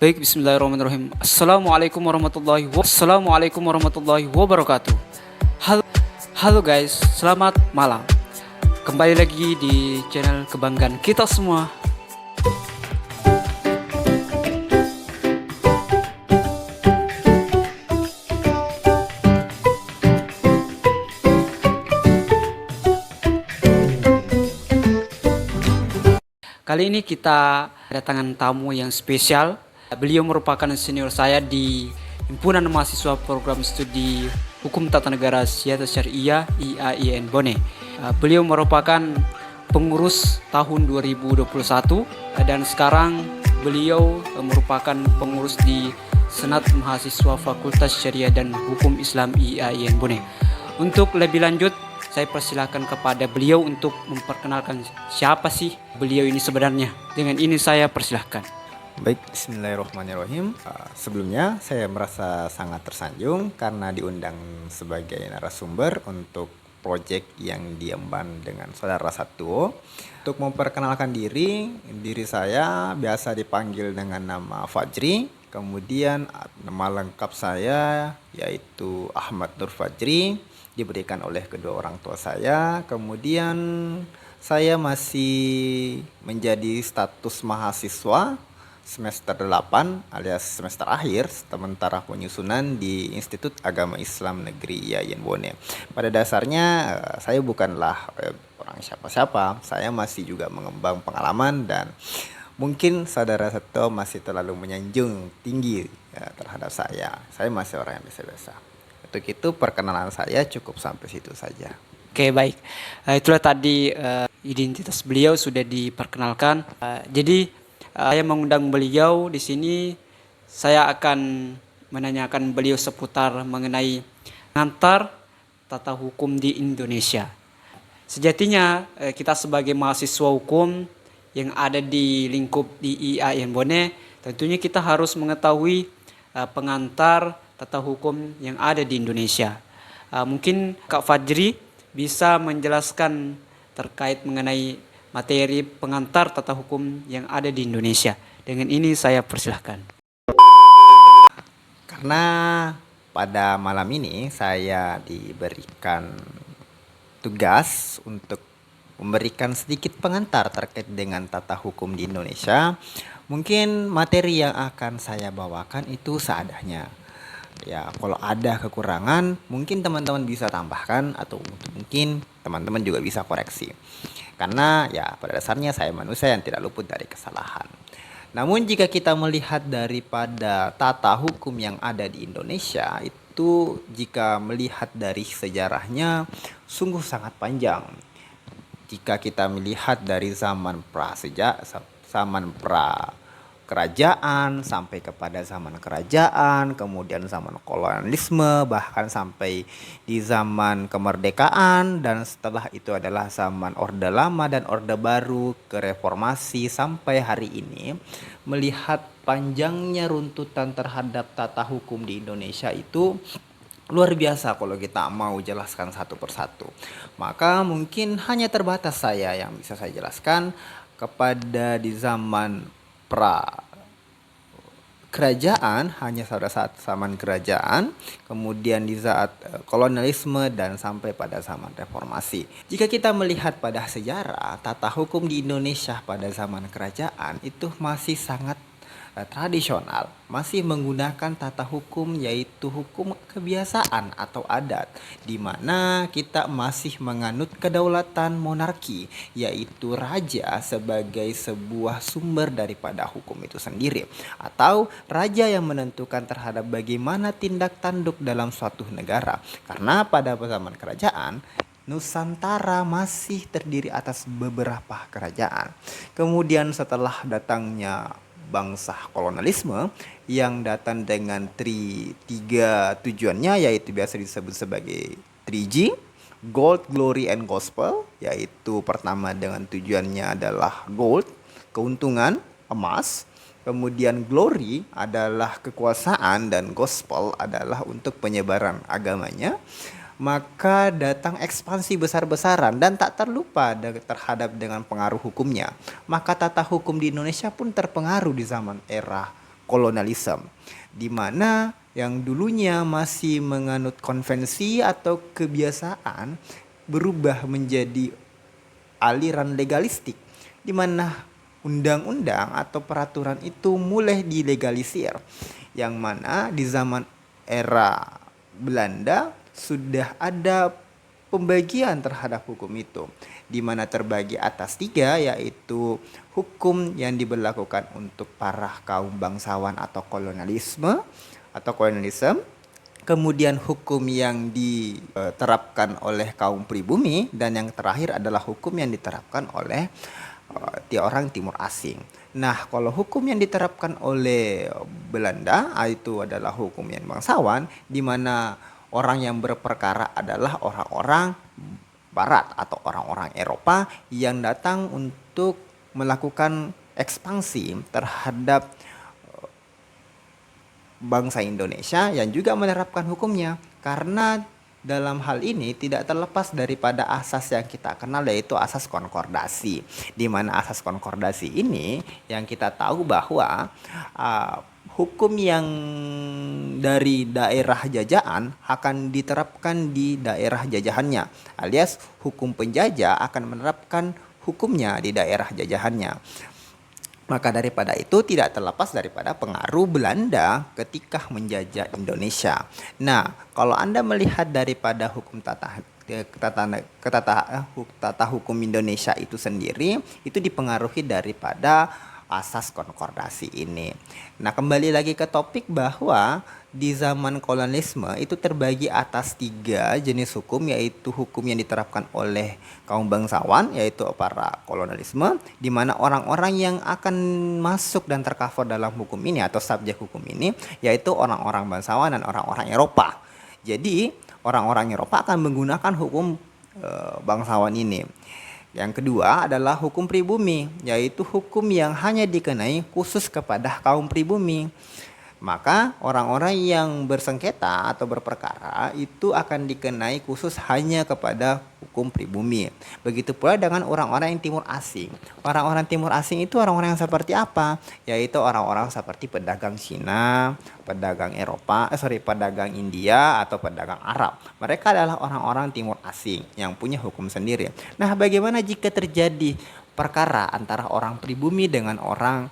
Baik, bismillahirrahmanirrahim. Assalamualaikum warahmatullahi wabarakatuh. Halo, halo guys, selamat malam. Kembali lagi di channel kebanggaan kita semua. Kali ini kita kedatangan tamu yang spesial. Beliau merupakan senior saya di Himpunan Mahasiswa Program Studi Hukum Tata Negara Siata Syariah IAIN Bone. Beliau merupakan pengurus tahun 2021 dan sekarang beliau merupakan pengurus di Senat Mahasiswa Fakultas Syariah dan Hukum Islam IAIN Bone. Untuk lebih lanjut, saya persilakan kepada beliau untuk memperkenalkan siapa sih beliau ini sebenarnya. Dengan ini saya persilahkan. Baik, bismillahirrahmanirrahim. Sebelumnya saya merasa sangat tersanjung karena diundang sebagai narasumber untuk proyek yang diemban dengan saudara Satuo. Untuk memperkenalkan diri saya biasa dipanggil dengan nama Fajri. Kemudian nama lengkap saya yaitu Ahmad Nur Fajri, diberikan oleh kedua orang tua saya. Kemudian saya masih menjadi status mahasiswa semester 8 alias semester akhir sementara penyusunan di Institut Agama Islam Negeri IAIN Bone. Pada dasarnya saya bukanlah orang siapa-siapa, saya masih juga mengembang pengalaman dan mungkin saudara Seto masih terlalu menyanjung tinggi terhadap saya. Saya masih orang yang biasa-biasa. Untuk itu perkenalan saya cukup sampai situ saja. Oke, baik. Itulah tadi identitas beliau sudah diperkenalkan. Jadi saya mengundang beliau di sini. Saya akan menanyakan beliau seputar mengenai pengantar tata hukum di Indonesia. Sejatinya kita sebagai mahasiswa hukum yang ada di lingkup di IAIN Bone, tentunya kita harus mengetahui pengantar tata hukum yang ada di Indonesia. Mungkin Kak Fajri bisa menjelaskan terkait mengenai materi pengantar tata hukum yang ada di Indonesia. Dengan ini saya persilahkan. Karena pada malam ini saya diberikan tugas untuk memberikan sedikit pengantar terkait dengan tata hukum di Indonesia. Mungkin materi yang akan saya bawakan itu seadanya. Ya, kalau ada kekurangan mungkin teman-teman bisa tambahkan atau mungkin teman-teman juga bisa koreksi. Karena ya pada dasarnya saya manusia yang tidak luput dari kesalahan. Namun jika kita melihat daripada tata hukum yang ada di Indonesia itu, jika melihat dari sejarahnya sungguh sangat panjang. Jika kita melihat dari zaman kerajaan sampai kepada zaman kerajaan, kemudian zaman kolonialisme, bahkan sampai di zaman kemerdekaan, dan setelah itu adalah zaman Orde Lama dan Orde Baru ke reformasi sampai hari ini, melihat panjangnya runtutan terhadap tata hukum di Indonesia itu luar biasa kalau kita mau jelaskan satu persatu. Maka mungkin hanya terbatas saya yang bisa saya jelaskan kepada di zaman pra kerajaan, hanya pada saat zaman kerajaan, kemudian di saat kolonialisme dan sampai pada zaman reformasi. Jika kita melihat pada sejarah, tata hukum di Indonesia pada zaman kerajaan itu masih sangat tradisional, masih menggunakan tata hukum yaitu hukum kebiasaan atau adat, di mana kita masih menganut kedaulatan monarki, yaitu raja sebagai sebuah sumber daripada hukum itu sendiri, atau raja yang menentukan terhadap bagaimana tindak tanduk dalam suatu negara. Karena pada zaman kerajaan Nusantara masih terdiri atas beberapa kerajaan. Kemudian setelah datangnya bangsa kolonialisme yang datang dengan tiga tujuannya, yaitu biasa disebut sebagai 3G, Gold, Glory, and Gospel, yaitu pertama dengan tujuannya adalah gold, keuntungan, emas, kemudian glory adalah kekuasaan, dan gospel adalah untuk penyebaran agamanya. Maka datang ekspansi besar-besaran dan tak terlupa terhadap dengan pengaruh hukumnya. Maka tata hukum di Indonesia pun terpengaruh di zaman era kolonialisme, di mana yang dulunya masih menganut konvensi atau kebiasaan berubah menjadi aliran legalistik, di mana undang-undang atau peraturan itu mulai dilegalisir, yang mana di zaman era Belanda sudah ada pembagian terhadap hukum itu, di mana terbagi atas tiga, yaitu hukum yang diberlakukan untuk para kaum bangsawan atau kolonialisme, kemudian hukum yang diterapkan oleh kaum pribumi, dan yang terakhir adalah hukum yang diterapkan oleh orang timur asing. Nah, kalau hukum yang diterapkan oleh Belanda itu adalah hukum yang bangsawan, di mana orang yang berperkara adalah orang-orang Barat atau orang-orang Eropa yang datang untuk melakukan ekspansi terhadap bangsa Indonesia yang juga menerapkan hukumnya, karena dalam hal ini tidak terlepas daripada asas yang kita kenal, yaitu asas konkordasi, di mana asas konkordasi ini yang kita tahu bahwa hukum yang dari daerah jajahan akan diterapkan di daerah jajahannya, alias hukum penjajah akan menerapkan hukumnya di daerah jajahannya. Maka daripada itu tidak terlepas daripada pengaruh Belanda ketika menjajah Indonesia. Nah, kalau Anda melihat daripada hukum tata hukum Indonesia itu sendiri, itu dipengaruhi daripada asas konkordasi ini. Nah, kembali lagi ke topik bahwa di zaman kolonialisme itu terbagi atas tiga jenis hukum, yaitu hukum yang diterapkan oleh kaum bangsawan, yaitu para kolonialisme, di mana orang-orang yang akan masuk dan tercover dalam hukum ini atau subjek hukum ini yaitu orang-orang bangsawan dan orang-orang Eropa. Jadi orang-orang Eropa akan menggunakan hukum bangsawan ini. Yang kedua adalah hukum pribumi, yaitu hukum yang hanya dikenai khusus kepada kaum pribumi. Maka orang-orang yang bersengketa atau berperkara itu akan dikenai khusus hanya kepada hukum pribumi. Begitu pula dengan orang-orang yang timur asing. Orang-orang timur asing itu orang-orang yang seperti apa? Yaitu orang-orang seperti pedagang Cina, pedagang pedagang India atau pedagang Arab. Mereka adalah orang-orang timur asing yang punya hukum sendiri. Nah, bagaimana jika terjadi perkara antara orang pribumi dengan orang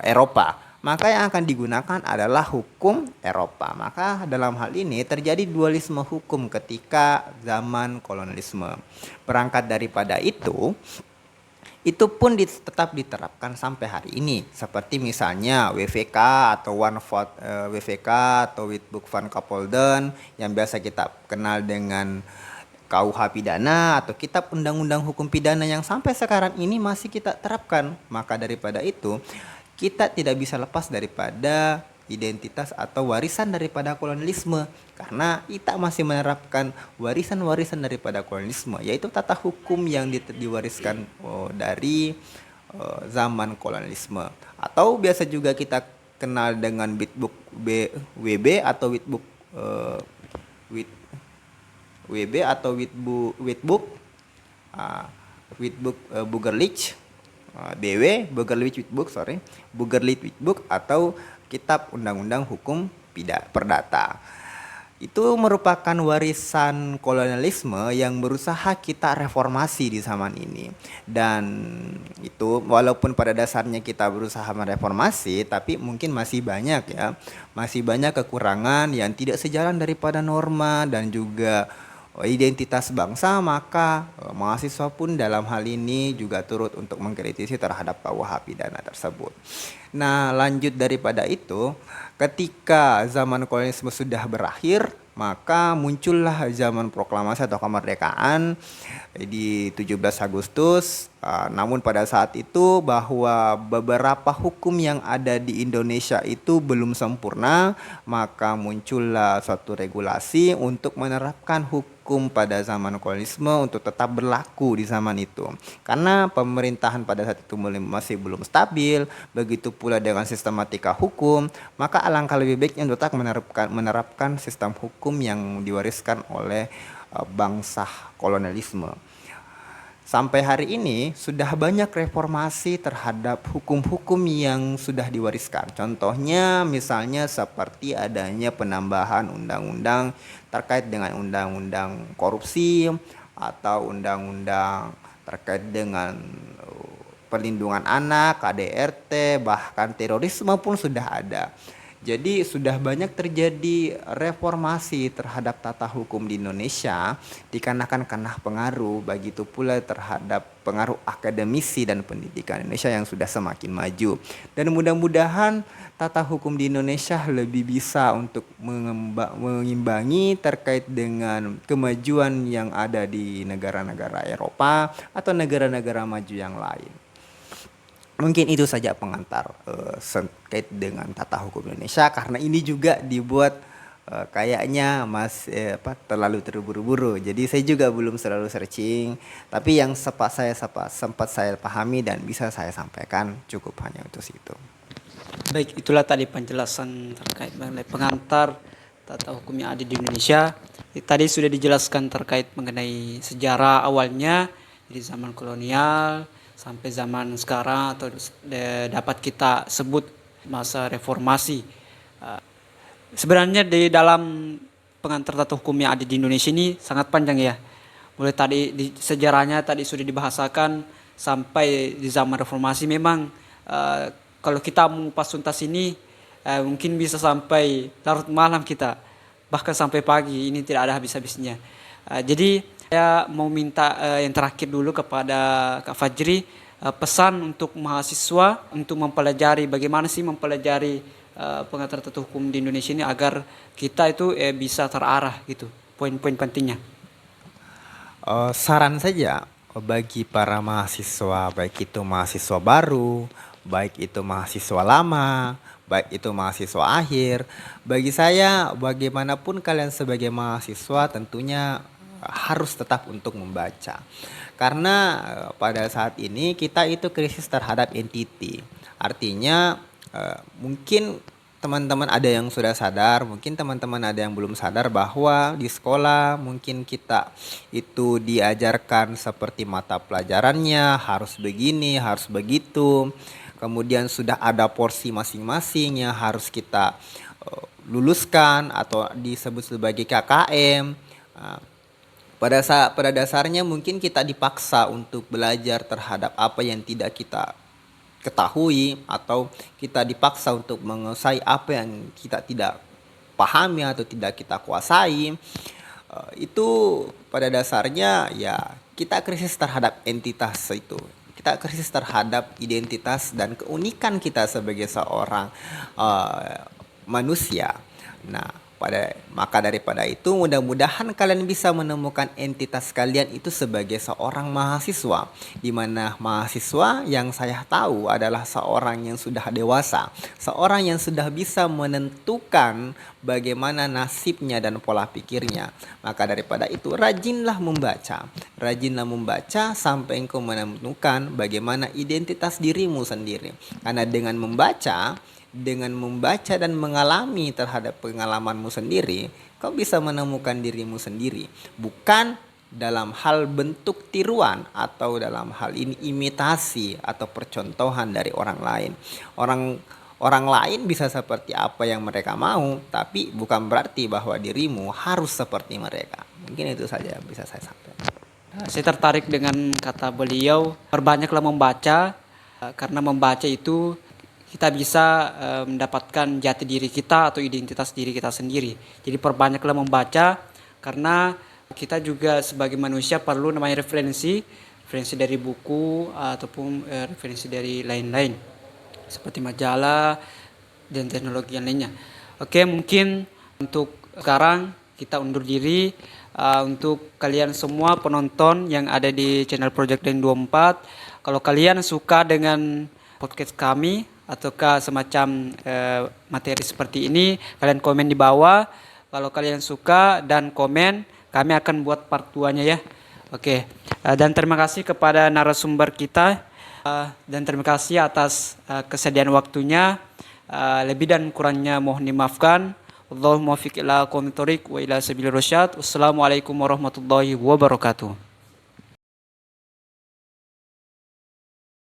Eropa? Maka yang akan digunakan adalah hukum Eropa. Maka dalam hal ini terjadi dualisme hukum ketika zaman kolonialisme. Berangkat daripada itu pun tetap diterapkan sampai hari ini. Seperti misalnya WVK atau One Vote WVK atau Wetboek van Capolden yang biasa kita kenal dengan KUH pidana atau kitab undang-undang hukum pidana yang sampai sekarang ini masih kita terapkan. Maka daripada itu kita tidak bisa lepas daripada identitas atau warisan daripada kolonialisme, karena kita masih menerapkan warisan-warisan daripada kolonialisme, yaitu tata hukum yang diwariskan dari zaman kolonialisme, atau biasa juga kita kenal dengan Wetboek WB atau Wetboek WB atau Wetboek Burgerlijk BW Burgerlijk Wetboek atau Kitab Undang-Undang Hukum Perdata. Itu merupakan warisan kolonialisme yang berusaha kita reformasi di zaman ini. Dan itu walaupun pada dasarnya kita berusaha mereformasi, tapi mungkin masih banyak kekurangan yang tidak sejalan daripada norma dan juga identitas bangsa. Maka mahasiswa pun dalam hal ini juga turut untuk mengkritisi terhadap KUH pidana tersebut. Nah, lanjut daripada itu, ketika zaman kolonialisme sudah berakhir, maka muncullah zaman proklamasi atau kemerdekaan di 17 Agustus. Namun pada saat itu bahwa beberapa hukum yang ada di Indonesia itu belum sempurna, maka muncullah suatu regulasi untuk menerapkan hukum pada zaman kolonialisme untuk tetap berlaku di zaman itu. Karena pemerintahan pada saat itu masih belum stabil, begitu pula dengan sistematika hukum, maka alangkah lebih baiknya tetap menerapkan sistem hukum yang diwariskan oleh bangsa kolonialisme. sampai hari ini sudah banyak reformasi terhadap hukum-hukum yang sudah diwariskan. Contohnya misalnya seperti adanya penambahan undang-undang terkait dengan undang-undang korupsi atau undang-undang terkait dengan perlindungan anak, KDRT, bahkan terorisme pun sudah ada. Jadi sudah banyak terjadi reformasi terhadap tata hukum di Indonesia dikarenakan karena pengaruh begitu pula terhadap pengaruh akademisi dan pendidikan Indonesia yang sudah semakin maju. Dan mudah-mudahan tata hukum di Indonesia lebih bisa untuk mengimbangi terkait dengan kemajuan yang ada di negara-negara Eropa atau negara-negara maju yang lain. Mungkin itu saja pengantar terkait dengan tata hukum Indonesia, karena ini juga dibuat kayaknya terlalu terburu-buru. Jadi saya juga belum selalu searching, tapi yang sempat saya pahami dan bisa saya sampaikan cukup hanya itu situ. Baik, itulah tadi penjelasan terkait mengenai pengantar tata hukum yang ada di Indonesia. Tadi sudah dijelaskan terkait mengenai sejarah awalnya dari zaman kolonial sampai zaman sekarang atau dapat kita sebut masa reformasi. Sebenarnya di dalam pengantar tata hukum yang ada di Indonesia ini sangat panjang ya. Mulai tadi di sejarahnya tadi sudah dibahasakan sampai di zaman reformasi. Memang kalau kita mengupas tuntas ini mungkin bisa sampai larut malam kita, bahkan sampai pagi, ini tidak ada habis-habisnya. Jadi saya mau minta yang terakhir dulu kepada Kak Fajri, pesan untuk mahasiswa untuk mempelajari bagaimana sih mempelajari pengantar tata hukum di Indonesia ini agar kita itu bisa terarah gitu, poin-poin pentingnya. Saran saja bagi para mahasiswa, baik itu mahasiswa baru, baik itu mahasiswa lama, baik itu mahasiswa akhir. Bagi saya, bagaimanapun kalian sebagai mahasiswa tentunya harus tetap untuk membaca. Karena pada saat ini kita itu krisis terhadap entiti. Artinya mungkin teman-teman ada yang sudah sadar, mungkin teman-teman ada yang belum sadar bahwa di sekolah mungkin kita itu diajarkan seperti mata pelajarannya harus begini, harus begitu. Kemudian sudah ada porsi masing-masing yang harus kita luluskan atau disebut sebagai KKM. Pada dasarnya mungkin kita dipaksa untuk belajar terhadap apa yang tidak kita ketahui, atau kita dipaksa untuk menguasai apa yang kita tidak pahami atau tidak kita kuasai. Itu pada dasarnya ya kita krisis terhadap entitas itu. Kita krisis terhadap identitas dan keunikan kita sebagai seorang manusia. Nah, maka daripada itu mudah-mudahan kalian bisa menemukan entitas kalian itu sebagai seorang mahasiswa, di mana mahasiswa yang saya tahu adalah seorang yang sudah dewasa, seorang yang sudah bisa menentukan bagaimana nasibnya dan pola pikirnya. Maka daripada itu rajinlah membaca sampai engkau menemukan bagaimana identitas dirimu sendiri. Karena dengan membaca dan mengalami terhadap pengalamanmu sendiri, kau bisa menemukan dirimu sendiri. Bukan dalam hal bentuk tiruan atau dalam hal ini imitasi atau percontohan dari orang lain. Orang lain bisa seperti apa yang mereka mau, tapi bukan berarti bahwa dirimu harus seperti mereka. Mungkin itu saja yang bisa saya sampaikan. Saya tertarik dengan kata beliau, perbanyaklah membaca, karena membaca itu kita bisa mendapatkan jati diri kita atau identitas diri kita sendiri. Jadi perbanyaklah membaca, karena kita juga sebagai manusia perlu namanya referensi dari buku ataupun referensi dari lain-lain seperti majalah dan teknologi yang lainnya. Oke, mungkin untuk sekarang kita undur diri. Untuk kalian semua penonton yang ada di channel Project Daring 24, kalau kalian suka dengan podcast kami ataukah semacam materi seperti ini, kalian komen di bawah. Kalau kalian suka dan komen, kami akan buat part 2-nya ya. Oke. Dan terima kasih kepada narasumber kita, dan terima kasih atas kesediaan waktunya. Lebih dan kurangnya mohon dimaafkan. Allahumma fiq ila qawmi thoriq wa ila sabilir rasyad. Wassalamualaikum warahmatullahi wabarakatuh.